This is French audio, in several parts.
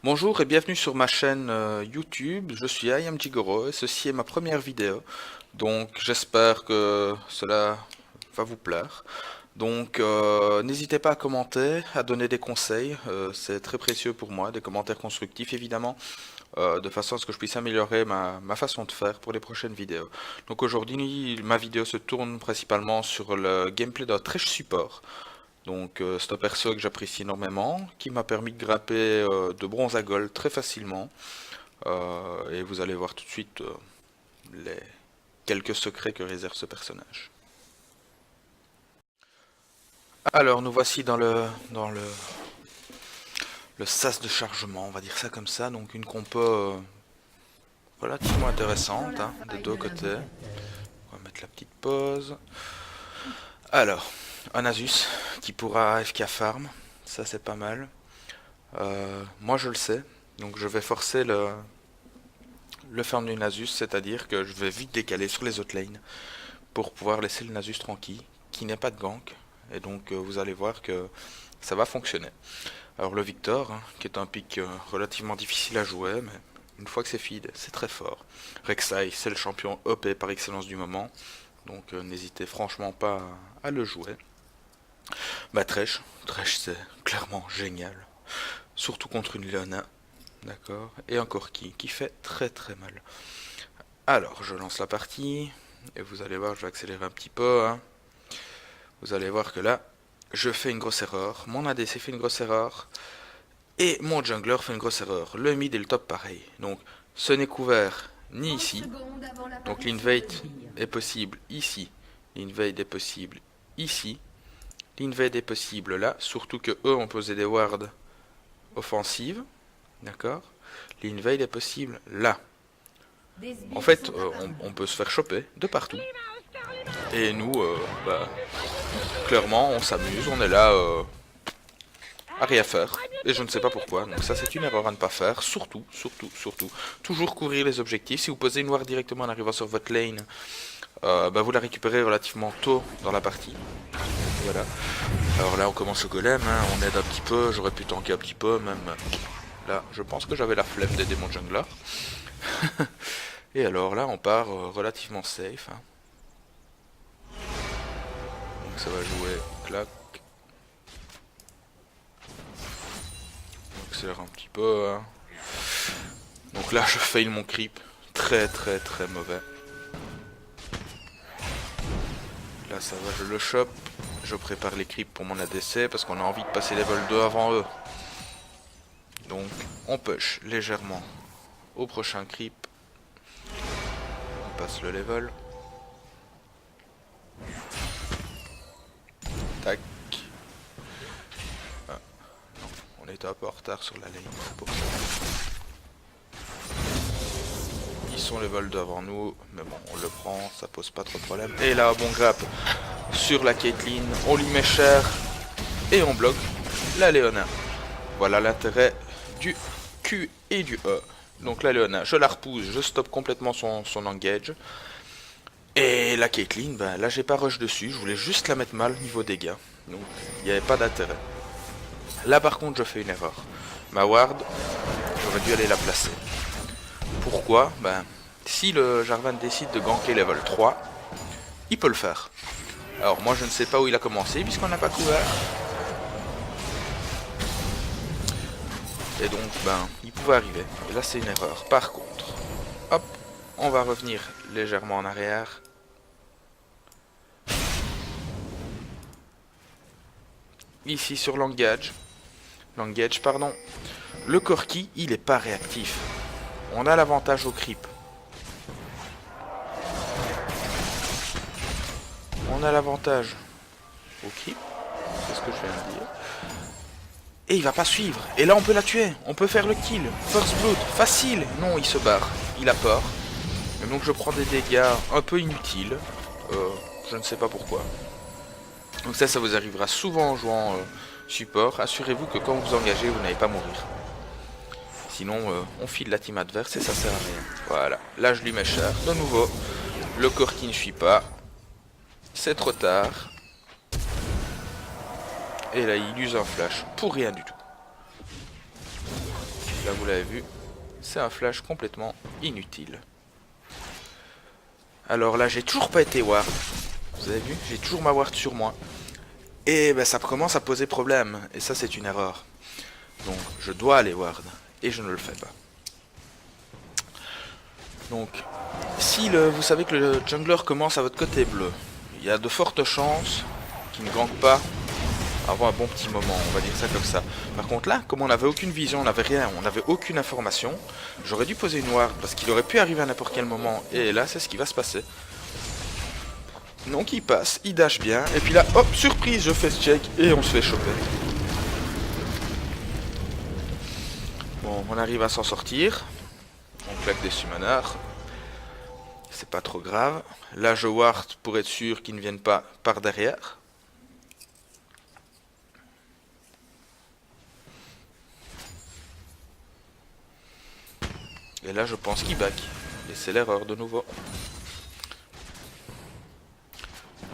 Bonjour et bienvenue sur ma chaîne YouTube, je suis IamJigoro et ceci est ma première vidéo, donc j'espère que cela va vous plaire. Donc n'hésitez pas à commenter, à donner des conseils, c'est très précieux pour moi, des commentaires constructifs évidemment, de façon à ce que je puisse améliorer ma façon de faire pour les prochaines vidéos. Donc aujourd'hui ma vidéo se tourne principalement sur le gameplay d'un Thresh Support. Donc c'est un perso que j'apprécie énormément, qui m'a permis de grimper de bronze à gold très facilement. Et vous allez voir tout de suite les quelques secrets que réserve ce personnage. Alors nous voici dans le sas de chargement, on va dire ça comme ça. Donc une compo relativement intéressante des deux côtés. On va mettre la petite pause. Alors, un Asus qui pourra FK farm, ça c'est pas mal. Moi je le sais, donc je vais forcer le farm du Nasus, c'est-à-dire que je vais vite décaler sur les autres lanes pour pouvoir laisser le Nasus tranquille, qui n'est pas de gank, et donc vous allez voir que ça va fonctionner. Alors le Victor, qui est un pick relativement difficile à jouer, mais une fois que c'est feed, c'est très fort. Rek'Sai, c'est le champion OP par excellence du moment, donc n'hésitez franchement pas à le jouer. Bah Thresh c'est clairement génial, surtout contre une Leona. D'accord. Et un Corki qui fait très très mal. Alors, je lance la partie. Et vous allez voir, je vais accélérer un petit peu. Vous allez voir que là, je fais une grosse erreur. Mon ADC fait une grosse erreur. Et mon jungler fait une grosse erreur. Le mid et le top pareil. Donc, ce n'est couvert ni ici. Donc, l'invade est possible ici. L'invade est possible ici. L'invade est possible là. Surtout que eux ont posé des wards offensives. D'accord. L'invade est possible là. En fait, on peut se faire choper de partout. Et nous, clairement, on s'amuse, on est là à rien faire. Et je ne sais pas pourquoi. Donc ça, c'est une erreur à ne pas faire. Surtout, toujours couvrir les objectifs. Si vous posez une ward directement en arrivant sur votre lane, vous la récupérez relativement tôt dans la partie. Voilà. Alors là, on commence au golem, on aide un petit peu. J'aurais pu tanker un petit peu, même. Là, je pense que j'avais la flemme d'aider mon jungler. Et alors là, on part relativement safe. Donc ça va jouer, clac. On accélère un petit peu. Donc là, je fail mon creep. Très mauvais. Là, ça va, je le chope. Je prépare les creeps pour mon ADC parce qu'on a envie de passer level 2 avant eux. Donc, on push légèrement au prochain creep. On passe le level. Tac. Ah, non, on était un peu en retard sur la lane, c'est pour ça. Ils sont level 2 avant nous, mais bon, on le prend, ça pose pas trop de problème. Et là, bon grappe sur la Caitlyn, on lui met cher et on bloque la Leona. Voilà l'intérêt du Q et du E. Donc la Leona, je la repousse, je stoppe complètement son engage. Et la Caitlyn, là j'ai pas rush dessus, je voulais juste la mettre mal niveau dégâts. Donc il n'y avait pas d'intérêt. Là par contre je fais une erreur. Ma ward, j'aurais dû aller la placer. Pourquoi? Si le Jarvan décide de ganker level 3, il peut le faire. Alors moi je ne sais pas où il a commencé puisqu'on n'a pas couvert. Et donc il pouvait arriver. Et là c'est une erreur. Par contre, hop, on va revenir légèrement en arrière. Ici sur l'engage. L'engage, pardon. Le Corki, il est pas réactif. On a l'avantage au creep. On a l'avantage au creep. C'est ce que je viens de dire. Et il va pas suivre. Et là on peut la tuer. On peut faire le kill. First blood. Facile. Non, il se barre. Il a peur. Et donc je prends des dégâts un peu inutiles. Je ne sais pas pourquoi. Donc ça vous arrivera souvent en jouant support. Assurez-vous que quand vous engagez, vous n'allez pas mourir. Sinon, on file la team adverse et ça sert à rien. Voilà. Là, je lui mets cher. De nouveau, le corps qui ne suit pas. C'est trop tard. Et là, il use un flash pour rien du tout. là vous l'avez vu, c'est un flash complètement inutile. Alors là j'ai toujours pas été ward. Vous avez vu, j'ai toujours ma ward sur moi. Et ben, ça commence à poser problème. Et ça c'est une erreur. Donc je dois aller ward. Et je ne le fais pas. Donc si vous savez que le jungler commence à votre côté bleu, il y a de fortes chances qu'il ne gank pas avant un bon petit moment, on va dire ça comme ça. Par contre là, comme on n'avait aucune vision, on n'avait rien, on n'avait aucune information, j'aurais dû poser une ward parce qu'il aurait pu arriver à n'importe quel moment. Et là c'est ce qui va se passer. Donc il passe, il dash bien, et puis là, hop, surprise, je fais ce check et on se fait choper. Bon, on arrive à s'en sortir. On claque des summoners. C'est pas trop grave. Là je ward pour être sûr qu'ils ne viennent pas par derrière. Et là je pense qu'il back. Et c'est l'erreur de nouveau.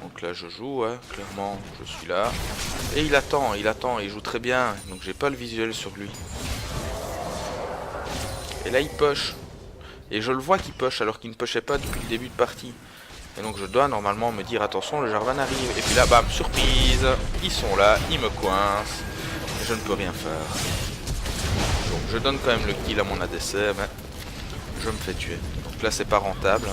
Donc là je joue, ouais, clairement je suis là. Et il attend, il joue très bien. Donc j'ai pas le visuel sur lui. Et là il push. Et je le vois qu'il push alors qu'il ne pushait pas depuis le début de partie. Et donc je dois normalement me dire attention, le Jarvan arrive. Et puis là bam, surprise, ils sont là, ils me coincent. Et je ne peux rien faire. Donc je donne quand même le kill à mon ADC, mais je me fais tuer. Donc là c'est pas rentable.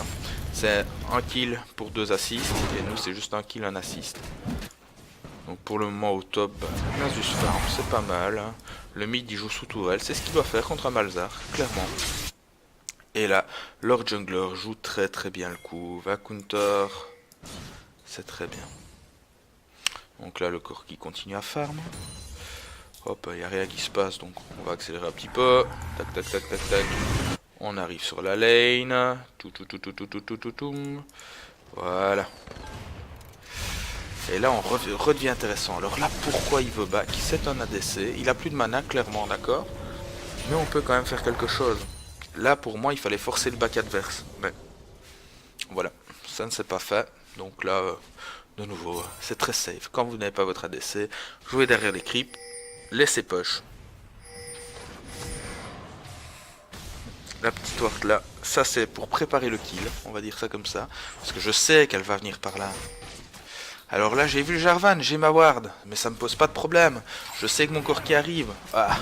C'est un kill pour 2 assists. Et nous c'est juste un kill, un assist. Donc pour le moment au top, Nasus farm, c'est pas mal. Le mid il joue sous tourelle, c'est ce qu'il doit faire contre un Malzahar, clairement. Et là, leur jungler joue très très bien le coup. Va counter, c'est très bien. Donc là le corps qui continue à farm. Hop, il n'y a rien qui se passe, donc on va accélérer un petit peu. Tac tac tac tac tac. On arrive sur la lane. Voilà. Et là on redevient intéressant. Alors là pourquoi il veut back? C'est un ADC, il a plus de mana clairement, d'accord. Mais on peut quand même faire quelque chose. Là pour moi il fallait forcer le back adverse. Mais voilà, ça ne s'est pas fait. Donc là, de nouveau, c'est très safe. Quand vous n'avez pas votre ADC, jouez derrière les creeps, laissez push. La petite ward là, ça c'est pour préparer le kill, on va dire ça comme ça. Parce que je sais qu'elle va venir par là. Alors là j'ai vu le Jarvan, j'ai ma ward, mais ça me pose pas de problème. Je sais que mon corps qui arrive. Ah.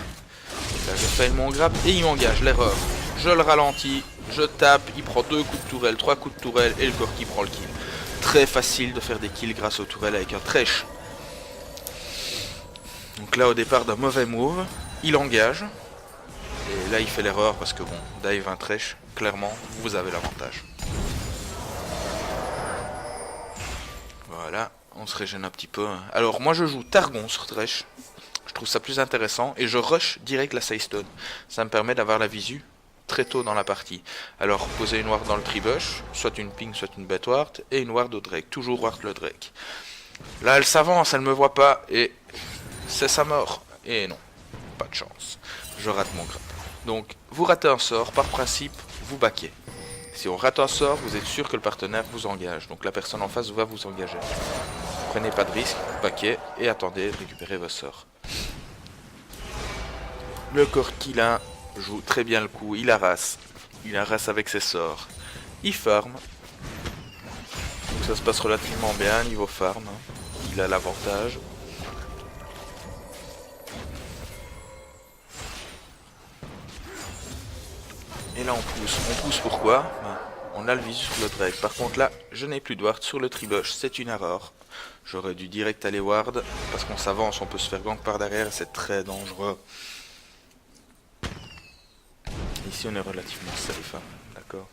Là je fail mon grab et il m'engage, l'erreur. Je le ralentis, je tape, il prend 2 coups de tourelle, 3 coups de tourelle et le corps qui prend le kill. Très facile de faire des kills grâce aux tourelles avec un Thresh. Donc là au départ d'un mauvais move, il engage. Et là il fait l'erreur parce que bon, dive un Thresh, clairement vous avez l'avantage. Voilà, on se régène un petit peu. Alors moi je joue Targon sur Thresh. Je trouve ça plus intéressant et je rush direct la Saystone. Ça me permet d'avoir la visu très tôt dans la partie. Alors poser une ward dans le tribush, soit une ping, soit une bet ward, et une ward au Drake, toujours ward le Drake. Là elle s'avance, elle me voit pas et c'est sa mort. Et non, pas de chance. Je rate mon grab. Donc vous ratez un sort, par principe, vous baquez. Si on rate un sort, vous êtes sûr que le partenaire vous engage. Donc la personne en face va vous engager. Prenez pas de risque, baquez et attendez de récupérer vos sorts. Le corps qu'il a joue très bien le coup, il harasse. Il harasse avec ses sorts. Il farm. Donc ça se passe relativement bien niveau farm. Il a l'avantage. Et là on pousse. On pousse pourquoi? On a le visu sur le Drake. Par contre là, je n'ai plus de ward sur le tribush. C'est une erreur. J'aurais dû direct aller ward. Parce qu'on s'avance, on peut se faire gank par derrière. C'est très dangereux. Ici on est relativement safe, hein. D'accord.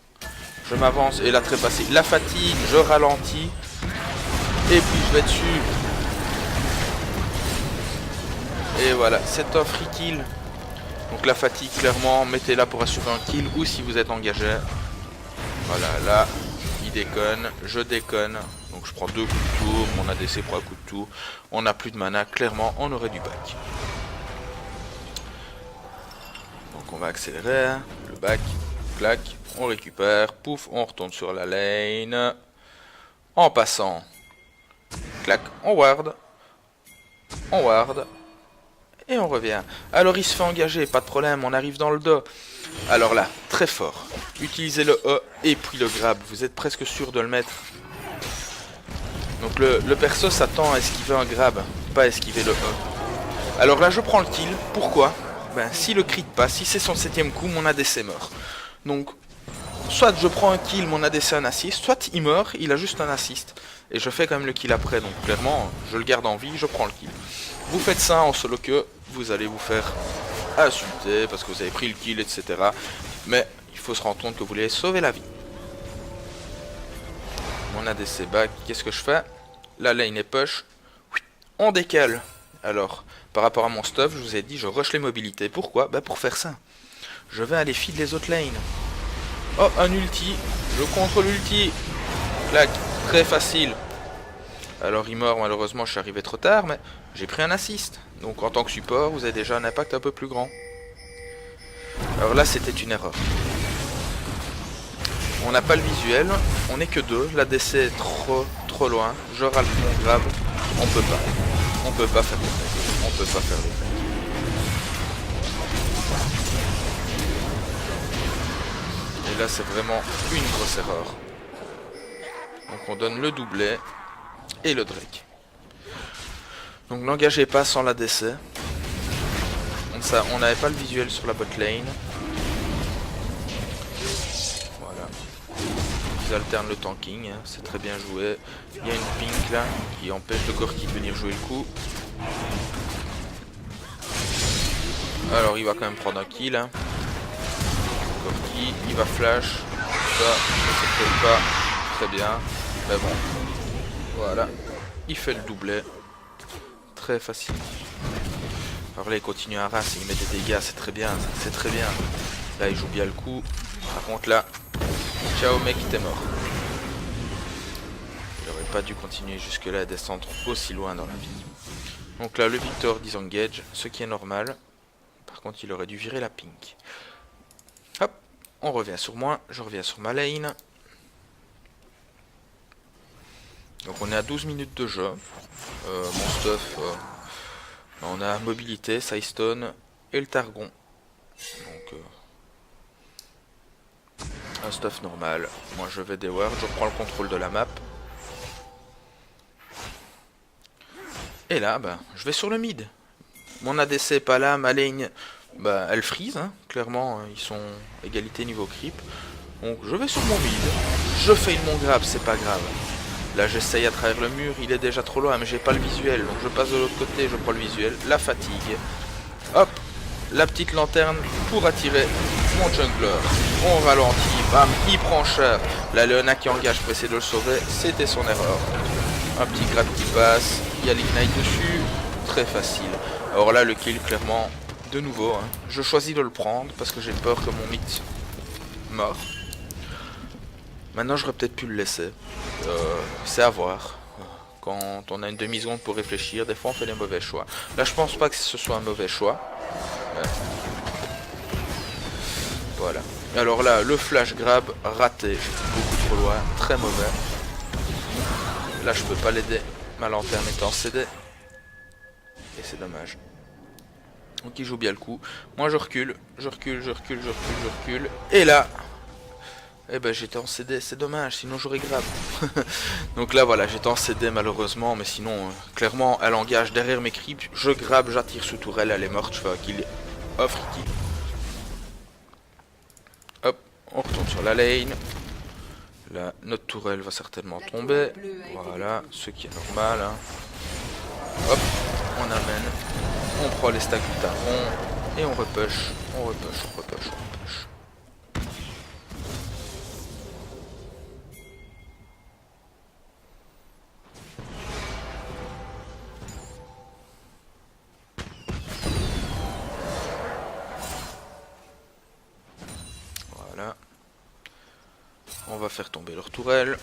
Je m'avance et là très passé. La fatigue, je ralentis. Et puis je vais dessus. Et voilà, c'est un free kill. Donc la fatigue clairement, mettez-la pour assurer un kill ou si vous êtes engagé. Voilà, là, il déconne, je déconne. Donc je prends 2 coups de tour, mon ADC prend un coup de tour. On n'a plus de mana, clairement on aurait du back. Donc on va accélérer, le back, clac, on récupère, pouf, on retourne sur la lane. En passant, clac, on ward. Et on revient. Alors il se fait engager, pas de problème, on arrive dans le dos. Alors là, très fort. Utilisez le E et puis le grab. Vous êtes presque sûr de le mettre. Donc le perso s'attend à esquiver un grab, pas à esquiver le E. Alors là je prends le kill. Pourquoi? Ben si le crit passe, si c'est son 7ème coup, mon ADC meurt. Donc soit je prends un kill, mon ADC un assist, soit il meurt, il a juste un assist. Et je fais quand même le kill après, donc clairement je le garde en vie, je prends le kill. Vous faites ça en solo queue, vous allez vous faire insulter parce que vous avez pris le kill, etc. Mais il faut se rendre compte que vous voulez sauver la vie. Mon ADC back, qu'est-ce que je fais? La lane est push, on décale. Alors, par rapport à mon stuff, je vous ai dit, je rush les mobilités. Pourquoi? Bah pour faire ça. Je vais aller feed les autres lanes. Oh, un ulti, je contrôle l'ulti. Clac, très facile. Alors il meurt, malheureusement je suis arrivé trop tard, mais j'ai pris un assist. Donc en tant que support, vous avez déjà un impact un peu plus grand. Alors là c'était une erreur. On n'a pas le visuel, on n'est que deux, l'ADC est trop loin, je râle mon grab, on peut pas faire le break, on peut pas faire le break. Et là c'est vraiment une grosse erreur. Donc on donne le doublet et le Drake. Donc n'engagez pas sans l'ADC. On n'avait pas le visuel sur la bot lane. Voilà. Ils alternent le tanking, hein. C'est très bien joué. Il y a une pink là qui empêche le Corki de venir jouer le coup. Alors il va quand même prendre un kill. Hein. Corki, il va flash. Ça, c'est peut-être pas très bien. Mais bon. Voilà. Il fait le doublet. Très facile. Alors là il continue à race, il met des dégâts, c'est très bien, c'est très bien. Là il joue bien le coup. Par contre là, ciao mec, t'es mort. Il aurait pas dû continuer jusque là et descendre aussi loin dans la vie. Donc là le Victor disengage, ce qui est normal. Par contre il aurait dû virer la pink. Hop, on revient sur moi, je reviens sur ma lane. Donc on est à 12 minutes de jeu. Mon stuff, on a mobilité, sidestone et le targon. Donc un stuff normal. Moi je vais des wards, je prends le contrôle de la map. Et là, bah, je vais sur le mid. Mon ADC est pas là, ma lane, bah, elle freeze. Hein. Clairement, ils sont égalité niveau creep. Donc je vais sur mon mid. Je fail mon grab, c'est pas grave. Là j'essaye à travers le mur, il est déjà trop loin mais j'ai pas le visuel. Donc je passe de l'autre côté, je prends le visuel. La fatigue. Hop, la petite lanterne pour attirer mon jungler. On ralentit, bam, il prend cher. La Leona qui engage pour essayer de le sauver, c'était son erreur. Un petit grab qui passe, il y a l'ignite dessus, très facile. Alors là le kill clairement, de nouveau, hein. Je choisis de le prendre parce que j'ai peur que mon mythe meure. Maintenant j'aurais peut-être pu le laisser. C'est à voir. Quand on a une demi-seconde pour réfléchir, des fois on fait des mauvais choix. Là je pense pas que ce soit un mauvais choix. Voilà. Alors là, le flash grab raté. J'étais beaucoup trop loin. Très mauvais. Là je peux pas l'aider. Ma lanterne est en CD. Et c'est dommage. Donc il joue bien le coup. Moi je recule. Je recule. Et là... Eh ben j'étais en CD, c'est dommage, sinon j'aurais grab. Donc là voilà, j'étais en CD malheureusement, mais sinon, clairement, elle engage derrière mes creeps, je grab, j'attire sous tourelle, elle est morte, je fais un kill, offre kill. Hop, on retourne sur la lane. Là, notre tourelle va certainement tomber. Voilà, ce qui est normal. Hein. Hop, on amène, on prend les stacks du taron, et on repush. On va faire tomber leur tourelle.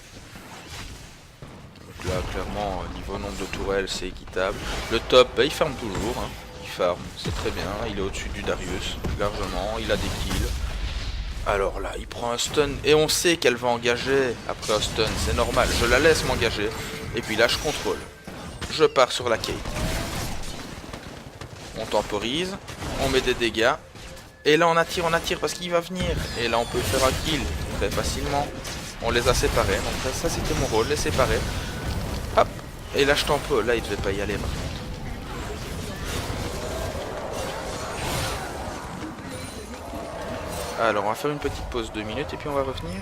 Donc là clairement niveau nombre de tourelles c'est équitable. Le top bah, il farm toujours, hein. Il farm, c'est très bien, il est au-dessus du Darius largement, il a des kills. Alors là il prend un stun et on sait qu'elle va engager après un stun, c'est normal, je la laisse m'engager. Et puis là je contrôle. Je pars sur la Kate. On temporise, on met des dégâts. Et là on attire parce qu'il va venir. Et là on peut faire un kill très facilement. On les a séparés, donc ça c'était mon rôle, les séparer. Hop. Et là je tempo, là il devait pas y aller par contre. Alors on va faire une petite pause de 2 minutes et puis on va revenir.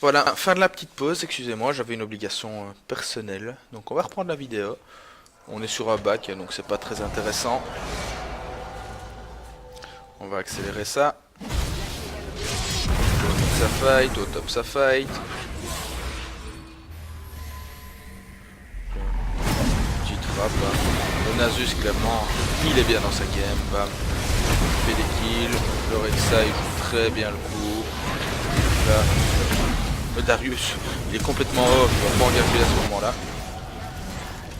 Voilà, fin de la petite pause, excusez-moi, j'avais une obligation personnelle. Donc on va reprendre la vidéo. On est sur un bac, donc c'est pas très intéressant. On va accélérer ça. Au top ça fight. Petite frappe. Le Nasus clairement, il est bien dans sa game. Bam. Il fait des kills. Le Rek'Sai joue très bien le coup. Là. Le Darius, il est complètement off, il va pas engager à ce moment-là.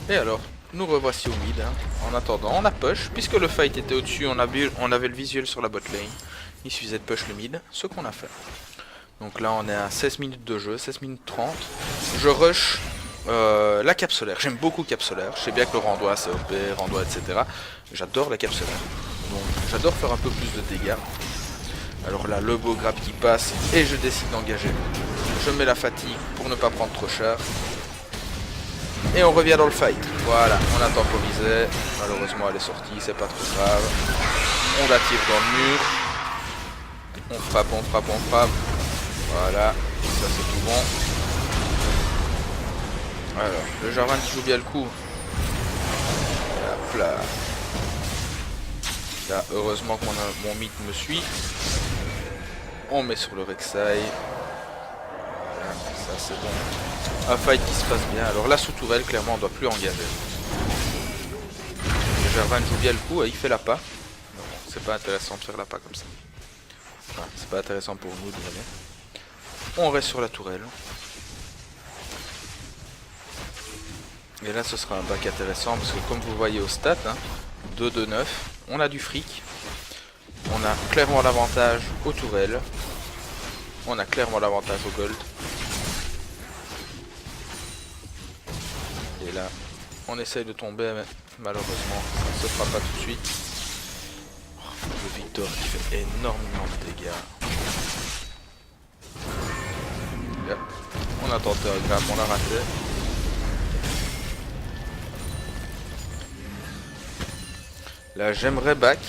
Et alors, nous revoici au mid. Hein. En attendant, on a push, puisque le fight était au-dessus, on avait le visuel sur la bot lane. Il suffisait de push le mid, ce qu'on a fait. Donc là, on est à 16 minutes de jeu, 16 minutes 30. Je rush la cape solaire. J'aime beaucoup cape solaire. Je sais bien que le rendois, c'est OP, rendois, etc. J'adore la cape solaire. Donc, j'adore faire un peu plus de dégâts. Alors là, le beau grab qui passe, et je décide d'engager. Je mets la fatigue pour ne pas prendre trop cher. Et on revient dans le fight. Voilà, on a temporisé. Malheureusement, elle est sortie, c'est pas trop grave. On la tire dans le mur. On frappe, on frappe, on frappe. Voilà, ça c'est tout bon. Alors, le Jarvan qui joue bien le coup. Hop là. Là, heureusement que mon mythe me suit. On met sur le Rek'Sai. Voilà, ça c'est bon. Un fight qui se passe bien. Alors là, sous tourelle, clairement, on doit plus engager. Le Jarvan joue bien le coup, il fait la pas. C'est pas intéressant de faire la pas comme ça. Enfin, c'est pas intéressant pour nous de venir. On reste sur la tourelle. Et là, ce sera un bac intéressant parce que comme vous voyez au stat, hein, 2-2-9, on a du fric. On a clairement l'avantage aux tourelles. On a clairement l'avantage au gold. Et là, on essaye de tomber, mais malheureusement, ça ne se fera pas tout de suite. Oh, le Victor qui fait énormément de dégâts. Là, on a tenté un grab, on l'a raté. Là, j'aimerais back,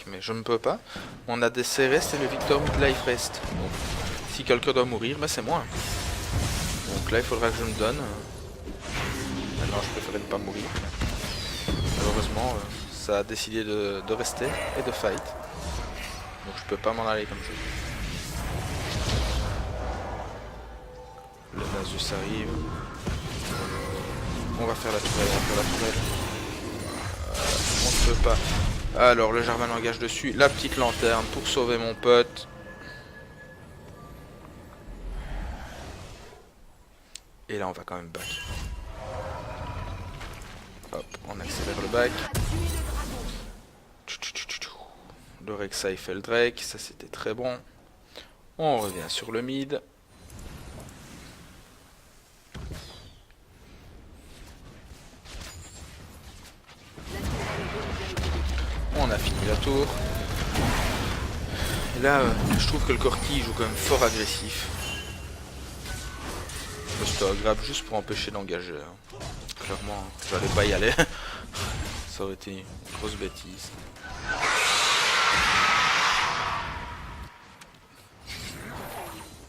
mais je ne peux pas. On a des CRS et le Victor Midlife Rest. Donc, si quelqu'un doit mourir, bah c'est moi. Donc là, il faudra que je me donne. Maintenant, je préférais ne pas mourir. Malheureusement, ça a décidé de rester et de fight. Donc, je peux pas m'en aller comme je veux. Le Nasus arrive. On va faire la tourelle, on ne peut pas. Alors le Jarvan engage dessus. La petite lanterne pour sauver mon pote. Et là on va quand même back. Hop, on accélère le back. Le Rek'Sai fait le Drake. Ça c'était très bon. On revient sur le mid. On a fini la tour. Et là, je trouve que le Corki joue quand même fort agressif. C'est un grab juste pour empêcher d'engager. Hein. Clairement, j'allais pas y aller. Ça aurait été une grosse bêtise.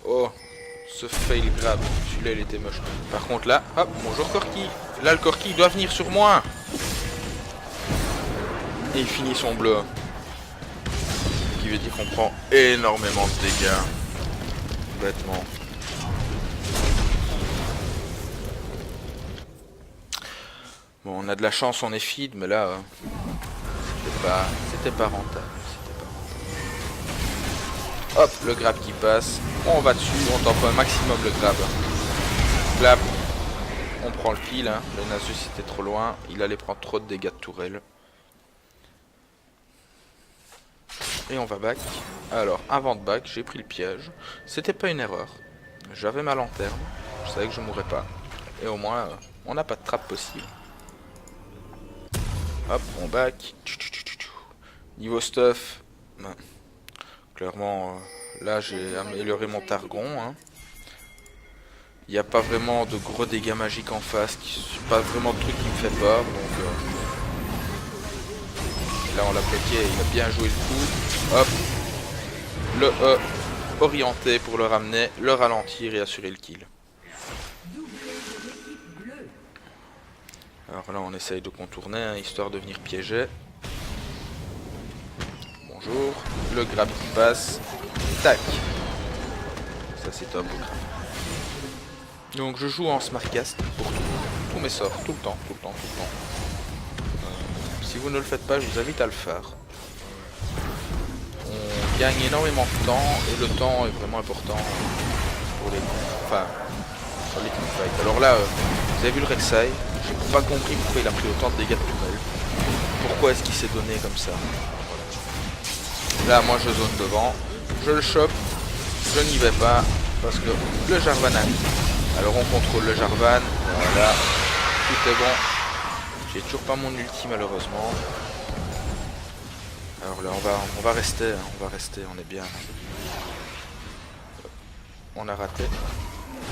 Oh, ce fail grab. Celui-là, il était moche. Par contre, là, hop, bonjour Corki. Là, le Corki doit venir sur moi. Et il finit son bleu. Ce qui veut dire qu'on prend énormément de dégâts. Bêtement. Bon, on a de la chance, on est feed, mais là, c'était pas rentable. Hop, le grab qui passe. On va dessus, on tente un maximum le grab. Clap. On prend le kill. Hein. Le Nasus était trop loin. Il allait prendre trop de dégâts de tourelle. Et on va back. Alors, avant de back, j'ai pris le piège. C'était pas une erreur. J'avais ma lanterne. Je savais que je mourrais pas. Et au moins, on n'a pas de trap possible. Hop, on back. Niveau stuff, ben, clairement, là j'ai amélioré mon Targon. Hein. Il n'y a pas vraiment de gros dégâts magiques en face, pas vraiment de truc qui me fait peur. Donc là on l'a bloqué, il a bien joué le coup. Hop, le E orienté pour le ramener, le ralentir et assurer le kill. Alors là on essaye de contourner, hein, histoire de venir piéger. Bonjour, le grab qui passe. Tac. Ça c'est top au grab. Donc je joue en smartcast pour tous mes sorts, tout le temps. Si vous ne le faites pas, je vous invite à le faire. On gagne énormément de temps et le temps est vraiment important pour les teamfights. Alors là, vous avez vu le Rek'Sai, j'ai pas compris pourquoi il a pris autant de dégâts de tourelle. Pourquoi est-ce qu'il s'est donné comme ça? Là, moi je zone devant, je le chope, je n'y vais pas parce que le Jarvan arrive. Alors on contrôle le Jarvan, voilà, tout est bon. J'ai toujours pas mon ulti malheureusement. Alors là on va rester, on est bien. On a raté.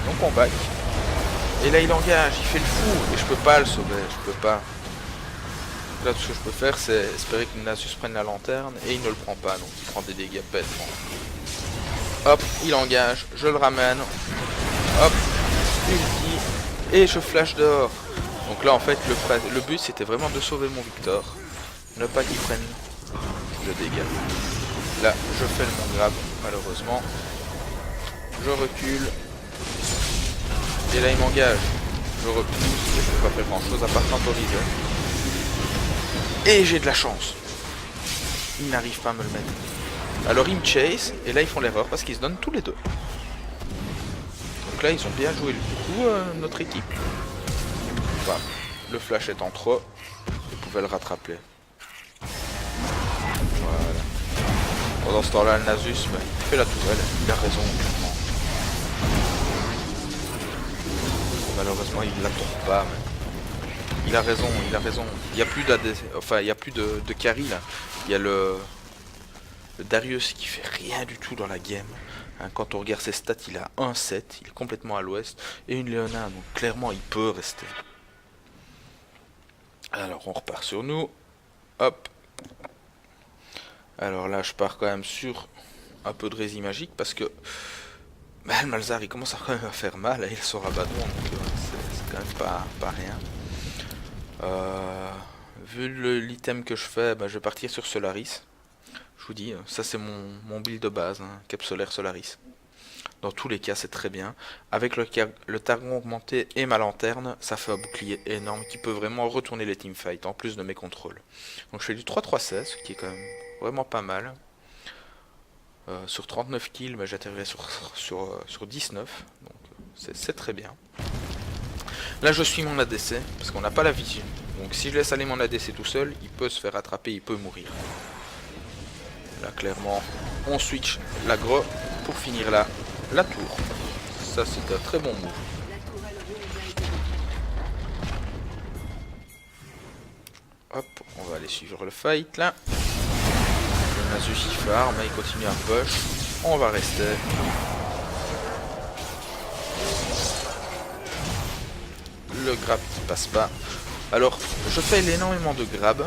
Donc on back. Et là il engage, il fait le fou, et je peux pas le sauver, je peux pas. Là tout ce que je peux faire c'est espérer que Nasus prenne la lanterne, et il ne le prend pas, donc il prend des dégâts bêtes. Hop, il engage, je le ramène. Hop, ulti, et je flash dehors. Donc là en fait le but c'était vraiment de sauver mon Victor, ne pas qu'il prenne le dégât. Là je fais mon grab malheureusement, je recule, et là il m'engage, je repousse, et je peux pas faire grand chose à part temporiser. Et j'ai de la chance, il n'arrive pas à me le mettre. Alors il me chase, et là ils font l'erreur parce qu'ils se donnent tous les deux. Donc là ils ont bien joué le coup notre équipe. Enfin, le flash étant trop, ils pouvaient le rattraper. Voilà. Pendant ce temps-là, le Nasus, bah, il fait la tourelle, il a raison. Malheureusement, il la tombe pas. Mais... il a raison. Il n'y a plus enfin, il y a plus de carry là. Il y a le Darius qui fait rien du tout dans la game. Hein, quand on regarde ses stats, il a 1-7, il est complètement à l'ouest. Et une Leona, donc clairement, il peut rester. Alors on repart sur nous. Hop. Alors là je pars quand même sur un peu de rési magique parce que bah, le Malzahar il commence quand même à faire mal et il sort abattons, donc c'est quand même pas rien. Vu l'item que je fais, bah, je vais partir sur Solaris. Je vous dis, ça c'est mon build de base, hein, Cap Solaire Solaris. Dans tous les cas, c'est très bien. Avec le Targon augmenté et ma lanterne, ça fait un bouclier énorme qui peut vraiment retourner les teamfights, en plus de mes contrôles. Donc je fais du 3-3-16, ce qui est quand même vraiment pas mal. Sur 39 kills, bah, j'atterrirai sur 19, donc c'est très bien. Là je suis mon ADC, parce qu'on n'a pas la vision. Donc si je laisse aller mon ADC tout seul, il peut se faire attraper, il peut mourir. Là clairement, on switch l'aggro pour finir là. La tour, ça c'est un très bon move. Hop, on va aller suivre le fight là. Le Nasus il farm, il continue à push. On va rester. Le grab qui passe pas. Alors, je fais énormément de grab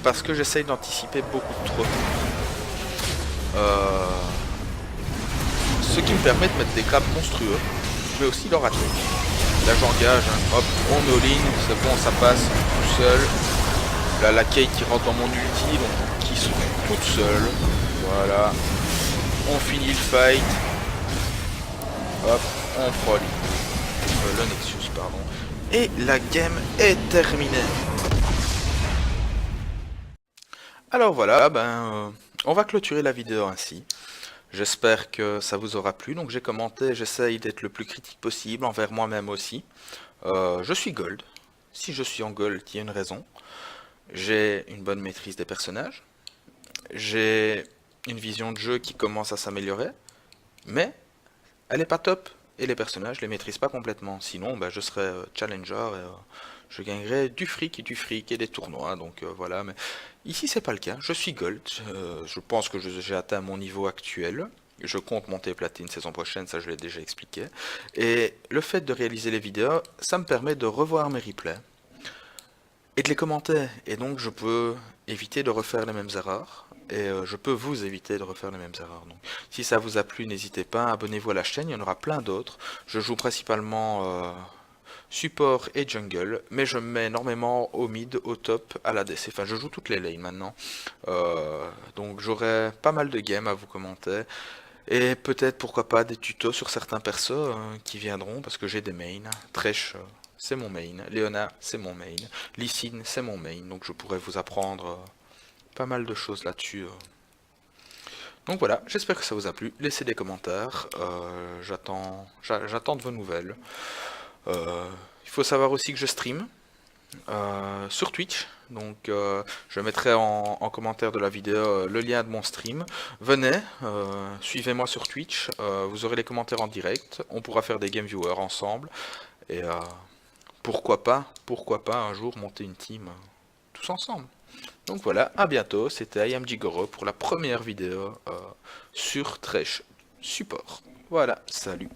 parce que j'essaye d'anticiper beaucoup trop. Ce qui me permet de mettre des grabs monstrueux, mais aussi leur attaque. Là j'engage, hein. Hop, on all-in, c'est bon, ça passe tout seul. Là la Kate qui rentre dans mon ulti, donc qui se fait toute seule. Voilà. On finit le fight. Hop, on prend le Nexus, pardon. Et la game est terminée. Alors voilà, on va clôturer la vidéo ainsi. J'espère que ça vous aura plu, donc j'ai commenté, j'essaye d'être le plus critique possible envers moi-même aussi. Je suis gold, si je suis en gold, il y a une raison. J'ai une bonne maîtrise des personnages, j'ai une vision de jeu qui commence à s'améliorer, mais elle n'est pas top, et les personnages, je les maîtrise pas complètement. Sinon, bah, je serais challenger et je gagnerais du fric et des tournois. Donc voilà, mais ici c'est pas le cas. Je suis gold. Je pense que j'ai atteint mon niveau actuel. Je compte monter platine saison prochaine, ça je l'ai déjà expliqué. Et le fait de réaliser les vidéos, ça me permet de revoir mes replays et de les commenter. Et donc je peux éviter de refaire les mêmes erreurs. Et je peux vous éviter de refaire les mêmes erreurs. Donc, si ça vous a plu, n'hésitez pas, abonnez-vous à la chaîne, il y en aura plein d'autres. Je joue principalement support et jungle, mais je me mets énormément au mid, au top, à la DC. Enfin, je joue toutes les lanes maintenant. Donc j'aurai pas mal de games à vous commenter. Et peut-être, pourquoi pas, des tutos sur certains persos qui viendront, parce que j'ai des mains. Thresh, c'est mon main. Leona, c'est mon main. Lee Sin, c'est mon main. Donc je pourrais vous apprendre pas mal de choses là-dessus. Donc voilà, j'espère que ça vous a plu. Laissez des commentaires. J'attends de vos nouvelles. Il faut savoir aussi que je stream sur Twitch. Donc je mettrai en commentaire de la vidéo le lien de mon stream. Venez, suivez-moi sur Twitch. Vous aurez les commentaires en direct. On pourra faire des game viewers ensemble. Et pourquoi pas un jour monter une team tous ensemble. Donc voilà, à bientôt, c'était I Am Jigoro pour la première vidéo sur Thresh Support. Voilà, salut.